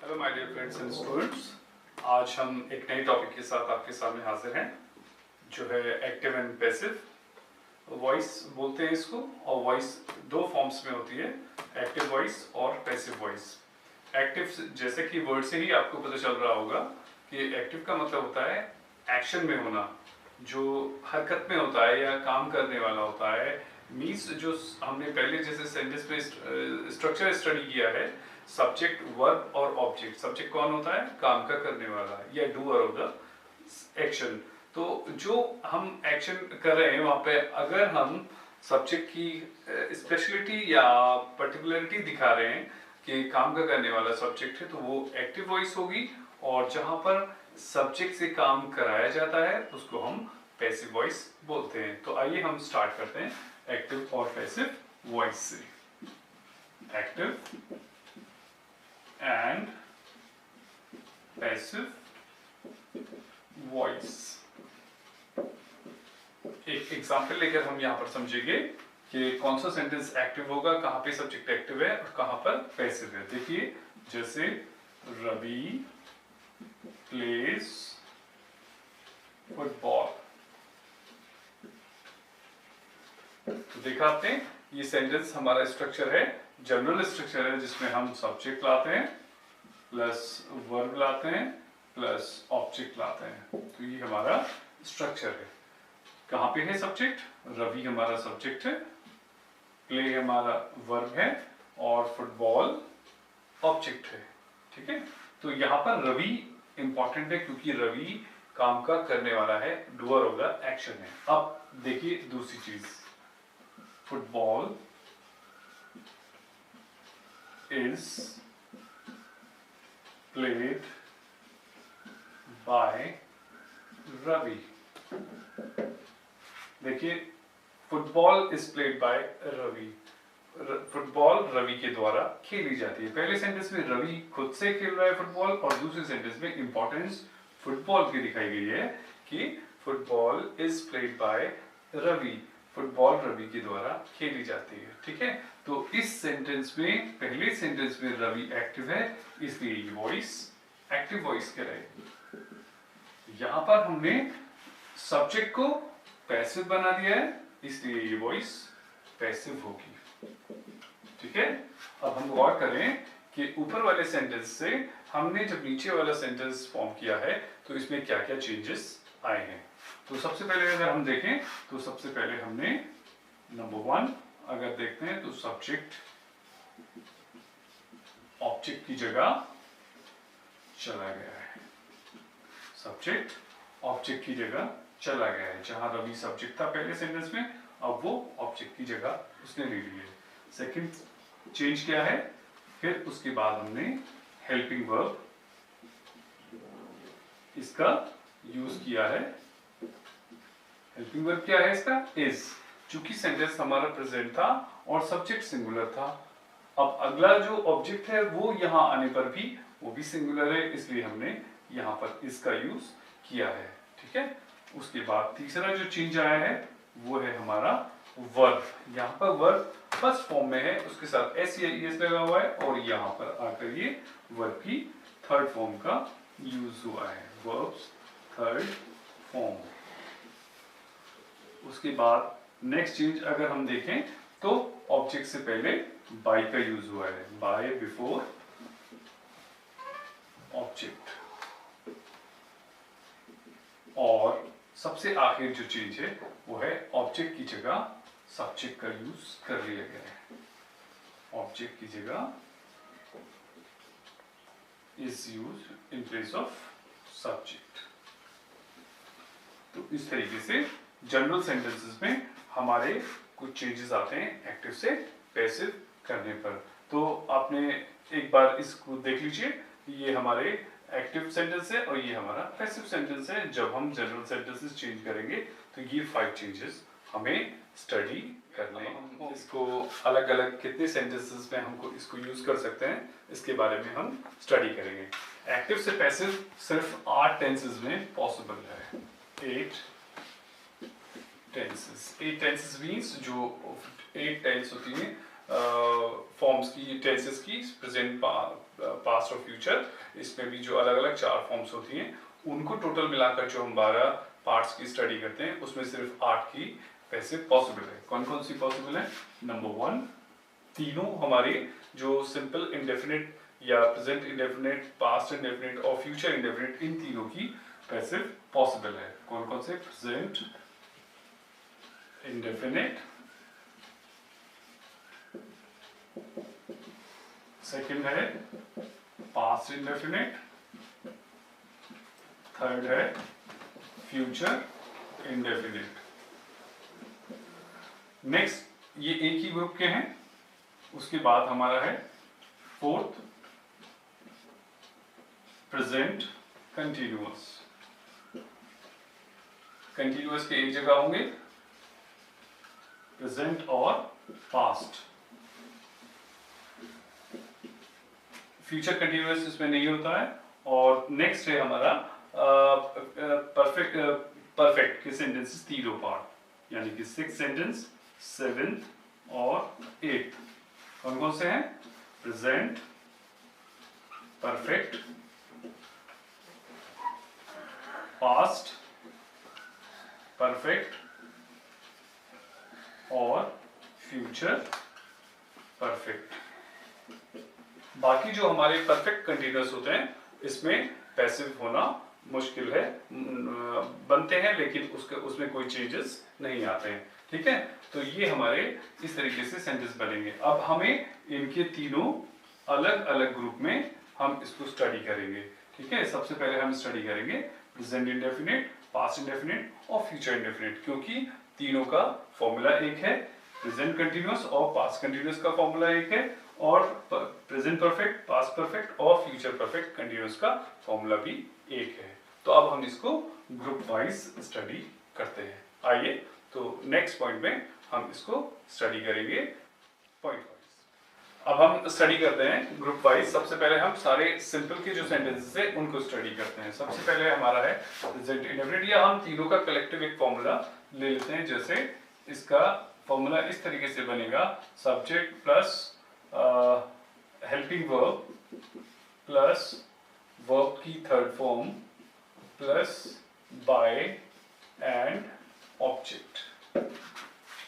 Hello my dear friends and students. आज हम एक नए टॉपिक के साथ आपके सामने हाजिर हैं जो है एक्टिव एंड पैसिव वॉइस बोलते हैं इसको। और वॉइस दो फॉर्म्स में होती है, एक्टिव वॉइस और पैसिव वॉइस। एक्टिव जैसे कि वर्ड से ही आपको पता चल रहा होगा कि एक्टिव का मतलब होता है एक्शन में होना, जो हरकत में होता है या काम करने वाला होता है। मीन्स जो हमने पहले जैसे सेंटेंस में स्ट्रक्चर स्टडी किया है, सब्जेक्ट वर्ब और ऑब्जेक्ट। सब्जेक्ट कौन होता है? काम का करने वाला या डूअर ऑफ द एक्शन। तो जो हम एक्शन कर रहे हैं वहां पे अगर हम सब्जेक्ट की स्पेशलिटी या पर्टिकुलरिटी दिखा रहे हैं कि काम का करने वाला सब्जेक्ट है तो वो एक्टिव वॉइस होगी। और जहां पर सब्जेक्ट से काम कराया जाता है उसको हम पैसिव वॉइस बोलते हैं। तो आइए हम स्टार्ट करते हैं एक्टिव और पैसिव वॉइस से। Active and passive voice. एक एग्जांपल लेकर हम यहां पर समझेंगे कि कौन सा सेंटेंस एक्टिव होगा, कहां पे सब्जेक्ट एक्टिव है और कहां पर पैसिव है। देखिए जैसे रवि प्लेज फुटबॉल। तो देखा आपने, ये सेंटेंस हमारा स्ट्रक्चर है, जनरल स्ट्रक्चर है, जिसमें हम सब्जेक्ट लाते हैं प्लस वर्ब लाते हैं प्लस ऑब्जेक्ट लाते हैं। तो ये हमारा स्ट्रक्चर है। कहां पे है सब्जेक्ट? रवि हमारा सब्जेक्ट है, प्ले हमारा वर्ब है और फुटबॉल ऑब्जेक्ट है। ठीक है, तो यहां पर रवि इंपॉर्टेंट है क्योंकि रवि काम का करने वाला है, डूअर ऑफ द एक्शन है। अब देखिए दूसरी चीज, football is played by Ravi। देखिए football is played by Ravi. Football Ravi के द्वारा खेली जाती है। पहले सेंटेंस में रवि खुद से खेल रहा है फुटबॉल और दूसरे सेंटेंस में इंपॉर्टेंस फुटबॉल की दिखाई गई है कि football is played by Ravi. Football Ravi के द्वारा खेली जाती है। ठीक है, तो इस सेंटेंस में, पहले सेंटेंस में रवि एक्टिव है इसलिए ये वॉइस एक्टिव वॉइस कहलाएगी। यहां पर हमने सब्जेक्ट को पैसिव बना दिया है इसलिए ये वॉइस पैसिव होगी। ठीक है, अब हम गौर करें कि ऊपर वाले सेंटेंस से हमने जब नीचे वाला सेंटेंस फॉर्म किया है तो इसमें क्या क्या चेंजेस आए हैं। तो सबसे पहले अगर हम देखें तो सबसे पहले हमने नंबर 1 अगर देखते हैं तो सब्जेक्ट ऑब्जेक्ट की जगह चला गया है। सब्जेक्ट ऑब्जेक्ट की जगह चला गया है। जहां रवि सब्जेक्ट था पहले सेंटेंस में, अब वो ऑब्जेक्ट की जगह उसने ले ली है। सेकंड चेंज क्या है? फिर उसके बाद हमने हेल्पिंग वर्ब इसका यूज किया है। हेल्पिंग वर्ब क्या है इसका? इज। चूंकि सेंटेंस हमारा प्रेजेंट था और सब्जेक्ट सिंगुलर था, अब अगला जो ऑब्जेक्ट है वो यहां आने पर भी वो भी सिंगुलर है इसलिए हमने यहां पर इसका यूज किया है। ठीक है, उसके बाद तीसरा जो चेंज आया है वो है हमारा वर्ब। यहां पर वर्ब फर्स्ट फॉर्म में है, उसके साथ एस या ईएस लगा हुआ है और यहां पर आकर ये वर्ब की थर्ड फॉर्म का यूज हुआ है, वर्ब्स थर्ड फॉर्म। उसके बाद नेक्स्ट चेंज अगर हम देखें तो ऑब्जेक्ट से पहले बाय का यूज हुआ है, बाय बिफोर ऑब्जेक्ट। और सबसे आखिर जो चीज है वो है ऑब्जेक्ट की जगह सब्जेक्ट का यूज कर लिया गया है। ऑब्जेक्ट की जगह is used in place of subject. तो इस तरीके से जनरल सेंटेंसेस में हमारे कुछ चेंजेस आते हैं एक्टिव से पैसिव करने पर। तो आपने एक बार इसको देख लीजिए, ये हमारे एक्टिव सेंटेंस है और ये हमारा पैसिव सेंटेंस है। जब हम जनरल सेंटेंसेस चेंज करेंगे तो ये 5 चेंजेस हमें स्टडी करने हैं। इसको अलग अलग कितने सेंटेंसेस में हमको इसको यूज कर सकते हैं इसके बारे में हम स्टडी करेंगे। एक्टिव से पैसिव सिर्फ 8 टेंसेस में पॉसिबल है। 8 टेंसेस। 8 टेंसेस मीन्स जो 8 टेंस होती हैं फॉर्म्स की, टेंसेस की, प्रेजेंट, पास्ट और फ्यूचर, इसमें भी जो अलग अलग 4 फॉर्म्स होती हैं उनको टोटल मिलाकर जो हम 12 पार्ट्स की स्टडी करते हैं उसमें सिर्फ 8 की पैसिव पॉसिबल है। कौन कौन सी पॉसिबल है? नंबर 1, तीनों हमारे जो सिंपल इंडेफिनिट या प्रेजेंट इंडेफिनिट, पास्ट इंडेफिनिट और फ्यूचर इंडेफिनिट, इन तीनों की पैसिव पॉसिबल है। कौन कौन से? प्रेजेंट इंडेफिनिट, सेकंड है पास्ट इंडेफिनिट, थर्ड है फ्यूचर इंडेफिनिट। नेक्स्ट ये एक ही ग्रुप के हैं। उसके बाद हमारा है फोर्थ, प्रेजेंट कंटिन्यूअस। कंटिन्यूअस के एक जगह होंगे प्रेजेंट और पास्ट। फ्यूचर कंटिन्यूअस इसमें नहीं होता है। और नेक्स्ट है हमारा परफेक्ट के सेंटेंसेस तीनों पार्ट, यानी कि 6th सेंटेंस, 7th और 8th। कौन कौन से हैं? प्रेजेंट, परफेक्ट, पास्ट, परफेक्ट और फ्यूचर परफेक्ट। बाकी जो हमारे परफेक्ट कंटिन्यूअस होते हैं इसमें पैसिव होना मुश्किल है, बनते हैं लेकिन उसमें कोई चेंजेस नहीं आते हैं। ठीक है, तो ये हमारे इस तरीके से सेंटेंस बनेंगे। अब हमें इनके तीनों अलग अलग ग्रुप में हम इसको स्टडी करेंगे। ठीक है, सबसे पहले हम स्टडी करेंगे प्रेजेंट इंडेफिनिट, पास्ट इंडेफिनिट और फ्यूचर इंडेफिनिट, क्योंकि तीनों का फॉर्मूला एक है। प्रेजेंट कंटिन्यूअस और पास्ट कंटिन्यूअस का फॉर्मूला एक है, और प्रेजेंट परफेक्ट, पास्ट परफेक्ट और फ्यूचर परफेक्ट कंटिन्यूअस का फॉर्मूला भी एक है। तो अब हम इसको ग्रुप वाइज स्टडी करते हैं। आइए, तो नेक्स्ट पॉइंट में हम इसको स्टडी करेंगे पॉइंट वाइज। अब हम स्टडी करते हैं ग्रुप वाइज। सबसे पहले हम सारे सिंपल के जो सेंटेंसेस है उनको स्टडी करते हैं। सबसे पहले हमारा है प्रेजेंट इंडेफिनिट, या हम तीनों का कलेक्टिव एक फॉर्मूला ले लेते हैं। जैसे इसका फॉर्मूला इस तरीके से बनेगा, subject plus helping verb plus verb की third form plus by and object.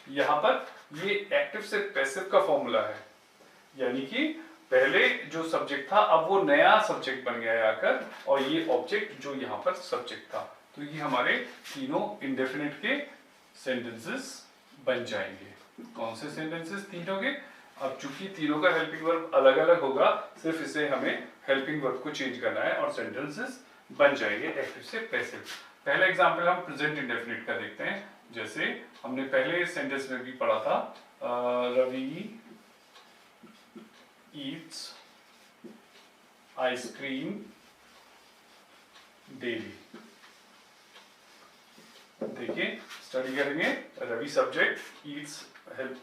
यहां पर ये एक्टिव से पैसिव का फॉर्मूला है, यानी कि पहले जो सब्जेक्ट था अब वो नया सब्जेक्ट बन गया है आकर, और ये ऑब्जेक्ट जो यहाँ पर सब्जेक्ट था। तो ये हमारे तीनों इंडेफिनिट के सेंटेंसेस बन जाएंगे। कौन से सेंटेंसेस? तीनों के। अब चूंकि तीनों का हेल्पिंग वर्ब अलग अलग होगा, सिर्फ इसे हमें हेल्पिंग वर्ब को चेंज करना है और सेंटेंसेस बन जाएंगे एक्टिव से पैसिव। पहला एग्जांपल हम प्रेजेंट इंडेफिनिट का देखते हैं। जैसे हमने पहले सेंटेंस में भी पढ़ा था, रवि ईट्स आइसक्रीम डेली। देखिए, स्टडी करेंगे, Ravi subject, eats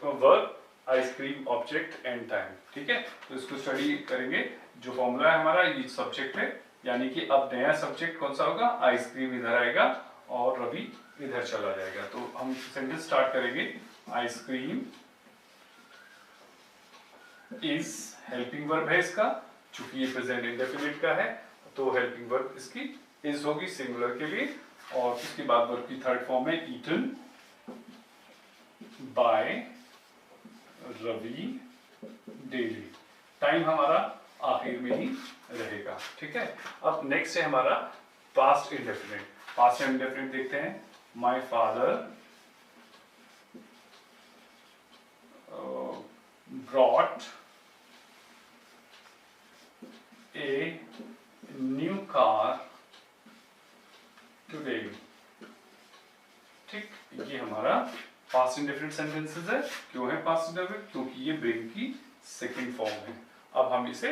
verb, ice cream object and time. ठीक है, तो इसको स्टडी करेंगे। जो फॉर्मूला है हमारा, ये सब्जेक्ट है, यानी कि अब नया सब्जेक्ट कौन सा होगा? आइसक्रीम इधर आएगा और रवि इधर चला जाएगा। तो हम सेंटेंस स्टार्ट करेंगे, आइसक्रीम इज, हेल्पिंग वर्ब है इसका, चूंकि ये प्रेजेंट इंडेफिनिट का है तो हेल्पिंग वर्ब इसकी इज होगी सिंगुलर के लिए, और उसके बाद वर्ब की थर्ड फॉर्म है eaten by Ravi daily. Time हमारा आखिर में ही रहेगा। ठीक है, अब नेक्स्ट है हमारा पास्ट इंडेफिनिट। पास्ट इंडेफिनिट देखते हैं, my father brought a new car today. ठीक, ये हमारा पास्ट इंडेफिनिट सेंटेंसेस है। क्यों है पास्ट इंडेफिनिट? क्योंकि ये ब्रिंग की सेकंड फॉर्म है। अब हम इसे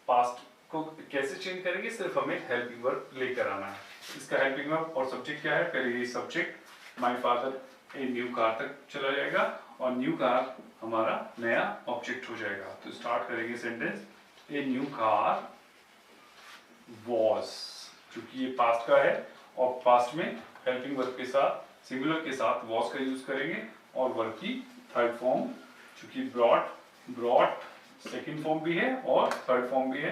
पास्ट को कैसे चेंज करेंगे? सिर्फ हमें हेल्पिंग वर्ब लेकर आना है। इसका हेल्पिंग वर्ब और सब्जेक्ट क्या है? पहले ये subject my father a new car तक चला जाएगा, और न्यू कार हमारा नया ऑब्जेक्ट हो जाएगा। तो स्टार्ट करेंगे sentence, a new car was, क्योंकि ये पास्ट का है और पास्ट में हेल्पिंग वर्ब के साथ, सिंगुलर के साथ वॉज का यूज करेंगे, और वर्ब की थर्ड फॉर्म चूंकि ब्रॉट सेकंड फॉर्म भी है और थर्ड फॉर्म भी है,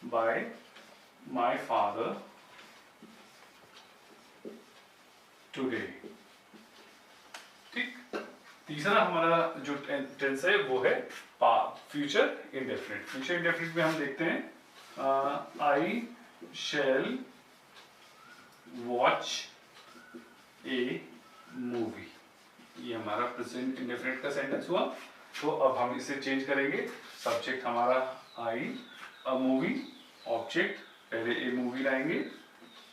बाय माय फादर टुडे। ठीक, तीसरा हमारा जो टेंस है वो है फ्यूचर इंडेफिनिट। फ्यूचर इंडेफिनिट में हम देखते हैं आई शैल वॉच ए मूवी, ये हमारा प्रेजेंट इंडेफिनिट का सेंटेंस हुआ। तो अब हम इसे चेंज करेंगे। सब्जेक्ट हमारा आई, अ मूवी, ऑब्जेक्ट पहले ए मूवी लाएंगे,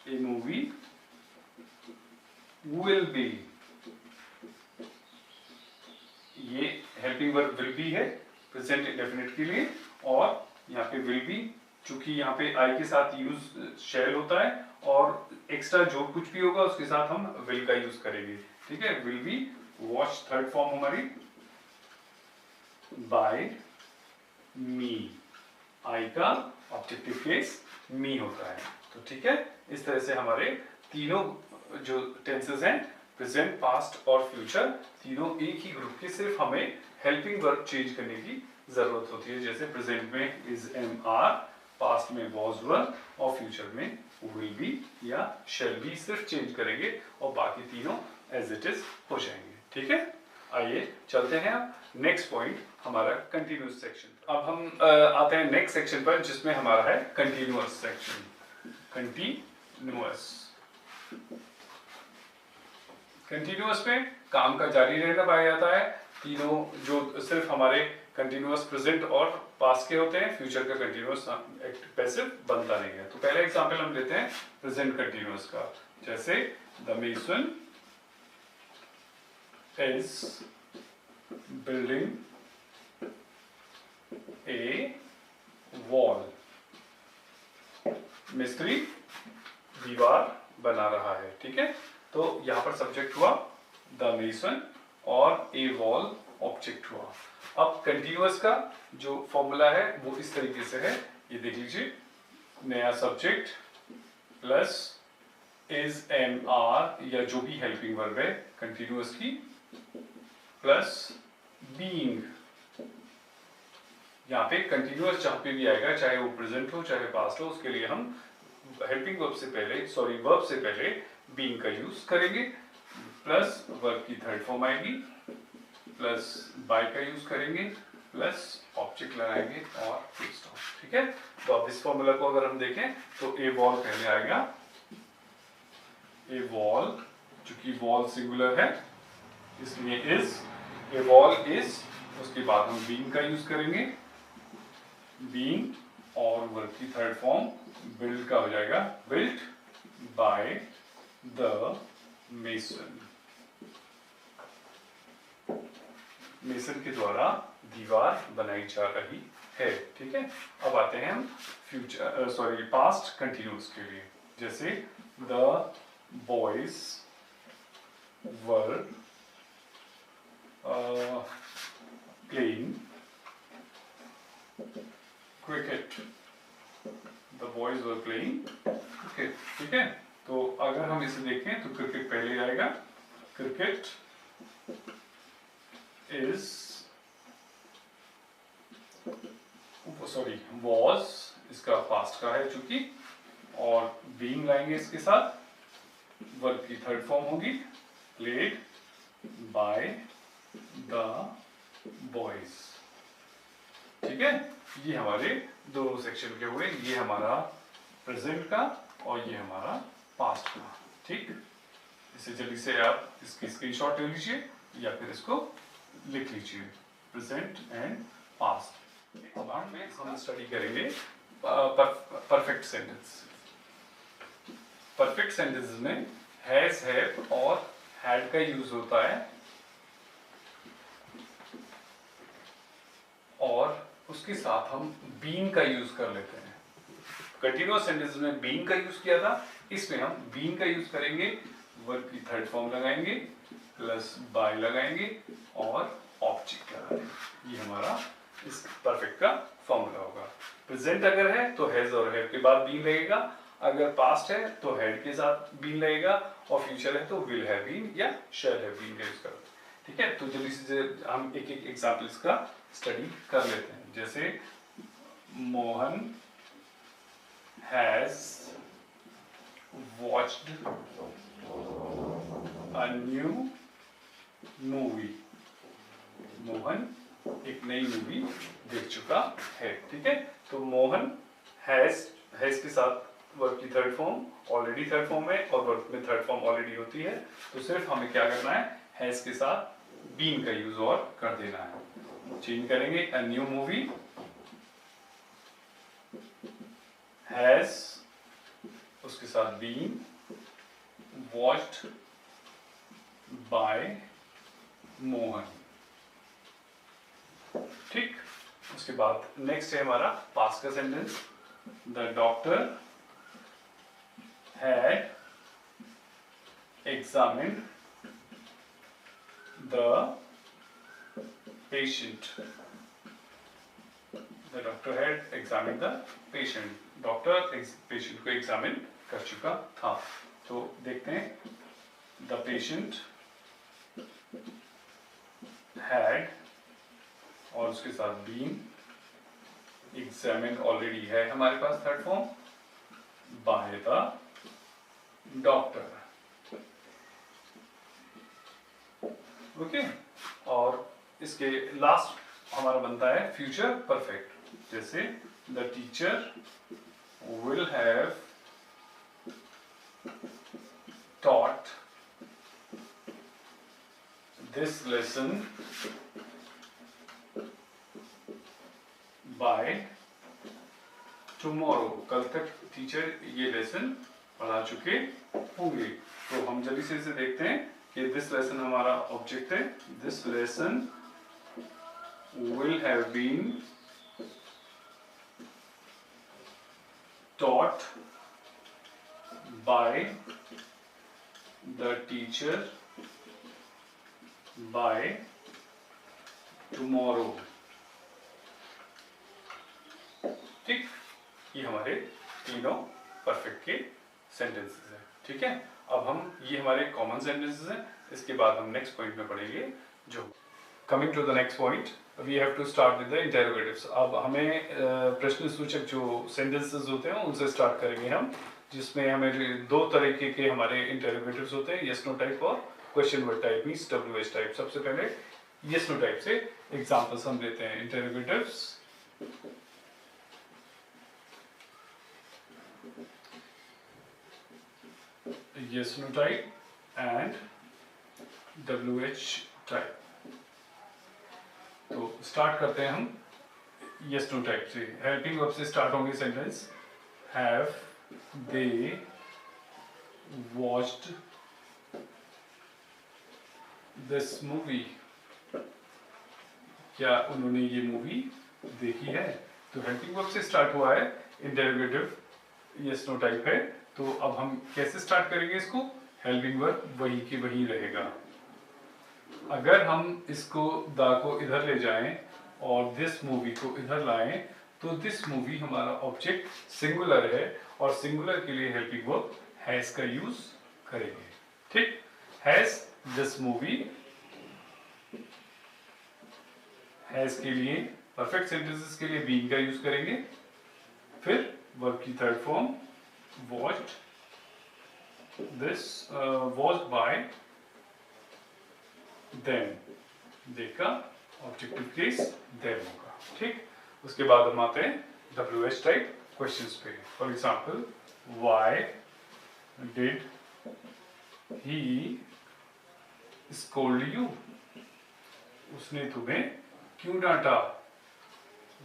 ए मूवी विल बी, ये हेल्पिंग वर्ब विल बी है प्रेजेंट इंडेफिनिट के लिए, और यहाँ पे विल बी, चूंकि यहाँ पे आई के साथ यूज शैल होता है और एक्स्ट्रा जो कुछ भी होगा उसके साथ हम विल का यूज करेंगे। ठीक है, will be watch, third form हमारी बाय मी, आई का ऑब्जेक्टिव केस मी होता है। तो ठीक है, इस तरह से हमारे तीनों जो टेंसेस हैं प्रेजेंट, पास्ट और फ्यूचर, तीनों एक ही ग्रुप के, सिर्फ हमें हेल्पिंग वर्ब चेंज करने की जरूरत होती है। जैसे प्रेजेंट में इज एम आर, पास्ट में वॉज वर और फ्यूचर में विल बी या शैल बी, सिर्फ चेंज करेंगे और बाकी तीनों एज इट इज हो जाएंगे। ठीक है, आइए चलते हैं अब नेक्स्ट पॉइंट हमारा कंटिन्यूअस सेक्शन। अब हम आते हैं नेक्स्ट सेक्शन पर जिसमें हमारा है कंटिन्यूअस सेक्शन। कंटिन्यूअस में काम का जारी रहना पाया जाता है। तीनों जो सिर्फ हमारे कंटिन्यूअस प्रेजेंट और पास्ट के होते हैं, फ्यूचर का कंटिन्यूअस पैसिव बनता नहीं है। तो पहला एग्जांपल हम लेते हैं प्रेजेंट कंटिन्यूअस का, जैसे the mason is building A wall, मिस्त्री दीवार बना रहा है। ठीक है, तो यहां पर सब्जेक्ट हुआ द मेसन और ए वॉल ऑब्जेक्ट हुआ। अब कंटिन्यूअस का जो फॉर्मूला है वो इस तरीके से है, ये देख लीजिए, नया subject plus is am are या जो भी हेल्पिंग वर्ब है कंटिन्यूअस की, प्लस बीइंग। यहाँ पे कंटिन्यूअस जहां पे भी आएगा, चाहे वो प्रेजेंट हो चाहे पास्ट हो, उसके लिए हम हेल्पिंग वर्ब से पहले, वर्ब से पहले बीइंग का यूज करेंगे, प्लस वर्ब की थर्ड फॉर्म आएगी, प्लस बाय का यूज करेंगे, प्लस ऑब्जेक्ट लगाएंगे और फुल स्टॉप। ठीक है, तो अब इस फॉर्मूला को अगर हम देखें तो ए वॉल पहले आएगा, ए वॉल, चूंकि वॉल सिंगुलर है इसलिए इज, ए वॉल इज, उसके बाद हम बीइंग का यूज करेंगे, बीइंग, और वर्ब की थर्ड फॉर्म बिल्ड का हो जाएगा, built by the mason, mason के द्वारा दीवार बनाई जा रही है। ठीक है, अब आते हैं हम फ्यूचर पास्ट कंटिन्यूअस के लिए, जैसे the boys were playing cricket, the boys were playing cricket. ठीक है, तो अगर हम इसे देखें तो क्रिकेट पहले आएगा, क्रिकेट इज वॉज, इसका पास्ट का है चूंकि, और बीइंग लाएंगे इसके साथ, वर्ब की थर्ड फॉर्म होगी, प्लेड बाय द बॉयज। ठीक है, ये हमारे दोनों सेक्शन के हुए, ये हमारा प्रेजेंट का और ये हमारा पास्ट का। ठीक, इसे जल्दी से आप इसकी स्क्रीनशॉट ले लीजिए या फिर इसको लिख लीजिए, प्रेजेंट एंड पास्ट। अब हम स्टडी करेंगे परफेक्ट सेंटेंस। परफेक्ट सेंटेंस में हैज, हैव और हैड का यूज होता है, और उसके साथ हम बीइंग का यूज कर लेते हैं। कंटिन्यूअस सेंटेंस में बीइंग का यूज किया था, इसमें हम बीइंग का यूज करेंगे, वर्ब की थर्ड फॉर्म लगाएंगे, प्लस बाय लगाएंगे और ऑब्जेक्ट लगाएंगे। ये हमारा इस परफेक्ट का फॉर्मूला होगा। प्रेजेंट अगर है तो हैज और हैव के बाद बीइंग लगेगा, अगर पास्ट है तो हैड के साथ बीइंग लगेगा, और फ्यूचर है तो विल हैव बीन या शैल हैव बीन का यूज करो। ठीक है, तो जल्दी से हम एक एक एग्जांपल्स का स्टडी कर लेते हैं। जैसे Mohan has watched a new movie. Mohan एक नई मूवी देख चुका है। ठीक है, तो मोहन हैज के साथ वर्ब की third form already third form है और वर्ब में थर्ड फॉर्म ऑलरेडी होती है, तो सिर्फ हमें क्या करना है, हैज के साथ बीन का यूज और कर देना है। चेंज करेंगे, अ न्यू मूवी हैज उसके साथ बीन वॉच्ड बाय मोहन। ठीक, उसके बाद नेक्स्ट है हमारा पास्ट का sentence, the doctor had examined the patient. The doctor had examined the patient. Doctor patient को एग्जामिन कर चुका था। तो देखते हैं, the patient had और उसके साथ been, examined ऑलरेडी है हमारे पास third form, by the doctor. Okay, और इसके लास्ट हमारा बनता है फ्यूचर परफेक्ट, जैसे the teacher will have taught this lesson by tomorrow। कल तक टीचर ये लेसन पढ़ा चुके होंगे। तो हम जल्दी से इसे देखते हैं कि दिस लेसन हमारा ऑब्जेक्ट है। This lesson will have been taught by the teacher by tomorrow। ठीक, ये हमारे तीनों परफेक्ट के सेंटेंसेस हैं। ठीक है, अब हम ये हमारे कॉमन सेंटेंसेस हैं। इसके बाद हम नेक्स्ट पॉइंट में पढ़ेंगे, जो coming to the next point we have to start with the interrogatives. अब हमें प्रश्न सूचक जो सेंटेंसेस होते हैं उनसे स्टार्ट करेंगे हम, जिसमें हमें दो तरीके के हमारे इंटेरोगेटिव्स होते हैं, यस नो टाइप और question word type means WH type. सबसे पहले यस नो टाइप से एग्जांपल्स हम लेते हैं। इंटेरोगेटिव्स, yes no type and WH type। तो स्टार्ट करते हैं हम yes no type से। हेल्पिंग वर्ब से स्टार्ट होंगे sentence. Have they watched this movie. क्या उन्होंने ये मूवी देखी है? तो हेल्पिंग वर्ब से स्टार्ट हुआ है, इंटेरोगेटिव yes no टाइप है। तो अब हम कैसे स्टार्ट करेंगे इसको? हेल्पिंग वर्ब वही की वही रहेगा। अगर हम इसको द को इधर ले जाएं और दिस मूवी को इधर लाएं, तो दिस मूवी हमारा ऑब्जेक्ट सिंगुलर है और सिंगुलर के लिए हेल्पिंग वर्ब हैज का यूज करेंगे। ठीक, हैज दिस मूवी, हैज के लिए परफेक्ट सेंटेंसेस के लिए बीइंग का यूज करेंगे। फिर वर्ब की third form watched this watched by them, देखा ऑब्जेक्टिव केस them होगा। ठीक, उसके बाद हम आते हैं WH टाइप क्वेश्चंस पे। For example, why did he scold you? उसने तुम्हें क्यों डांटा?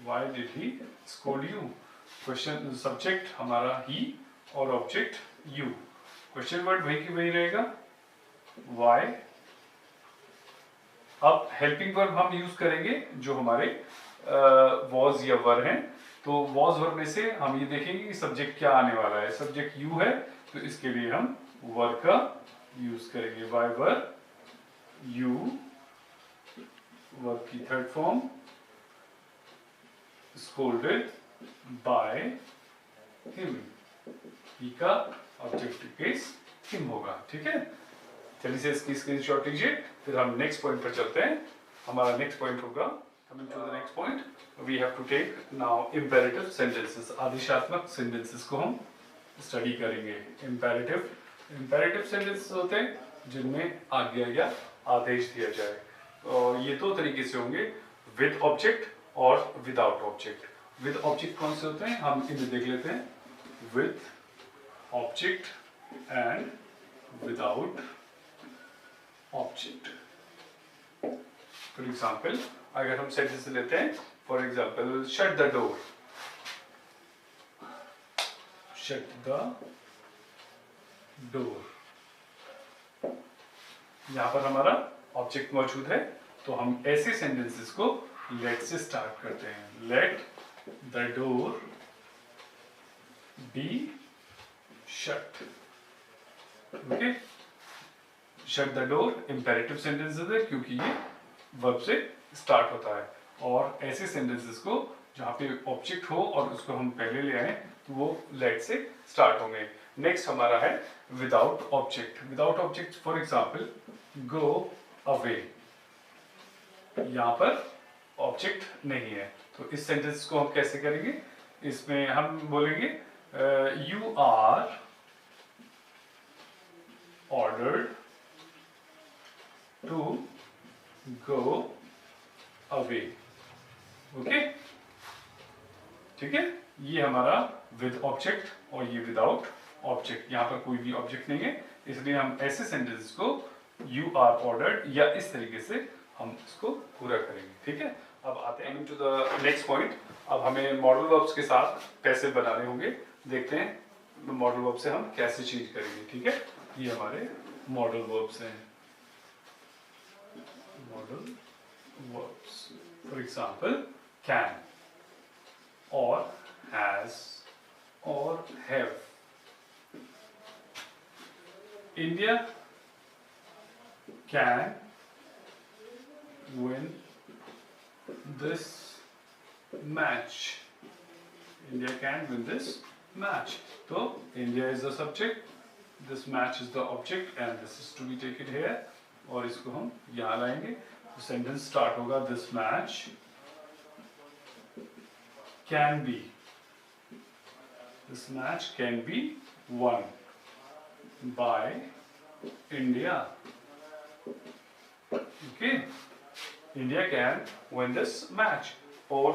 Why did he scold you? Question subject हमारा ही और ऑब्जेक्ट यू। क्वेश्चन वर्ड वही की वही रहेगा, वाई। अब हेल्पिंग वर्ब हम यूज करेंगे जो हमारे वॉज या वर हैं। तो वॉज वर्ब में से हम ये देखेंगे कि सब्जेक्ट क्या आने वाला है। सब्जेक्ट यू है, तो इसके लिए हम वर का यूज करेंगे। वाई वर यू, वर्ब की third form scolded by him. He का ऑब्जेक्टिव केस हिम होगा। ठीक है, चलिए से इसकी स्क्रीनशॉट लीजिए, फिर हम नेक्स्ट पॉइंट पर चलते हैं। हमारा नेक्स्ट पॉइंट होगा Coming to the next point, we have to take now imperative sentences. आदेशात्मक sentences को हम study करेंगे. Imperative sentences होते हैं जिनमें आज्ञा या आदेश दिया जाए. और ये दो तरीके से होंगे, with object और without object. With object कौन से होते हैं हम इन्हें देख लेते हैं. With object and without object. For example, अगर हम सेंटेंस लेते हैं, for example shut the door. Shut the door. यहां पर हमारा ऑब्जेक्ट मौजूद है, तो हम ऐसे सेंटेंसेस को लेट से स्टार्ट करते हैं. Let the door be shut. Okay, shut the door imperative sentences है क्योंकि ये वर्ब से स्टार्ट होता है. और ऐसे सेंटेंसेस को जहाँ पे ऑब्जेक्ट हो और उसको हम पहले ले आए तो वो लेट से स्टार्ट होंगे. नेक्स्ट हमारा है without object. Without object for example go away. यहाँ पर ऑब्जेक्ट नहीं है, तो इस सेंटेंस को हम कैसे करेंगे. इसमें हम बोलेंगे you are ordered to go away. Okay, ठीक है. ये हमारा विद ऑब्जेक्ट और ये विदाउट ऑब्जेक्ट. यहाँ पर कोई भी ऑब्जेक्ट नहीं है, इसलिए हम ऐसे सेंटेंस को यू आर ऑर्डर्ड या इस तरीके से हम इसको पूरा करेंगे. ठीक है. अब आते हैं टू द नेक्स्ट पॉइंट. अब हमें मॉडल वर्ब्स के साथ पैसिव बनाने होंगे. देखते हैं मॉडल वर्ब से हम कैसे चेंज करेंगे. ठीक है. ये हमारे मॉडल वर्ब्स हैं. Model verbs. For example, can or has or have. India can win this match. India can win this match. So India is the subject, this match is the object, and this is to be taken here. और इसको हम यहाँ लाएंगे तो sentence start होगा this match can be. This match can be won by India. Okay, India can win this match और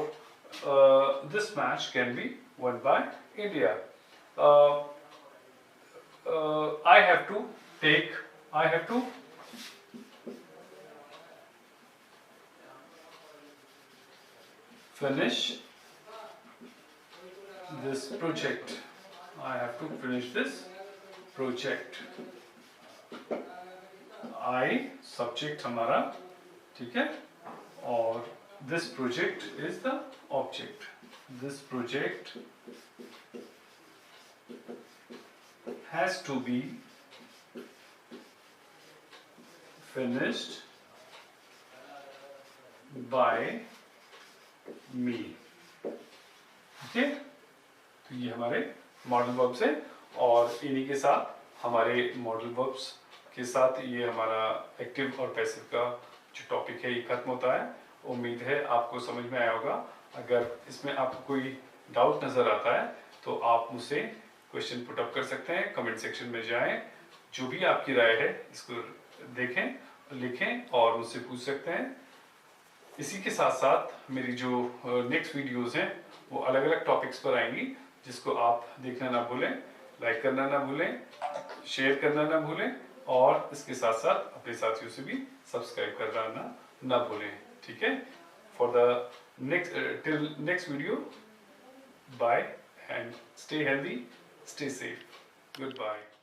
this match can be won by India. I have to finish this project. I have to finish this project. I subject हमारा, ठीक है, और this project is the object. This project has to be finished by me. Okay, तो ये हमारे modal verbs हैं और इन्हीं के साथ हमारे मॉडल वर्ब्स के साथ ये हमारा एक्टिव और पैसिव का जो टॉपिक है ये खत्म होता है. उम्मीद है आपको समझ में आया होगा. अगर इसमें आपको कोई डाउट नज़र आता है तो आप मुझसे क्वेश्चन पुट अप कर सकते हैं. कमेंट सेक्शन में जाएं, जो भी आपकी राय है इसको देखें, लिखें और मुझसे पूछ सकते हैं. इसी के साथ साथ मेरी जो नेक्स्ट वीडियोस हैं वो अलग अलग टॉपिक्स पर आएंगी, जिसको आप देखना ना भूलें, लाइक करना ना भूलें, शेयर करना ना भूलें और इसके साथ साथ अपने साथियों से भी सब्सक्राइब करना ना भूलें. ठीक है. For the till next video, bye and stay healthy, stay safe. Good bye.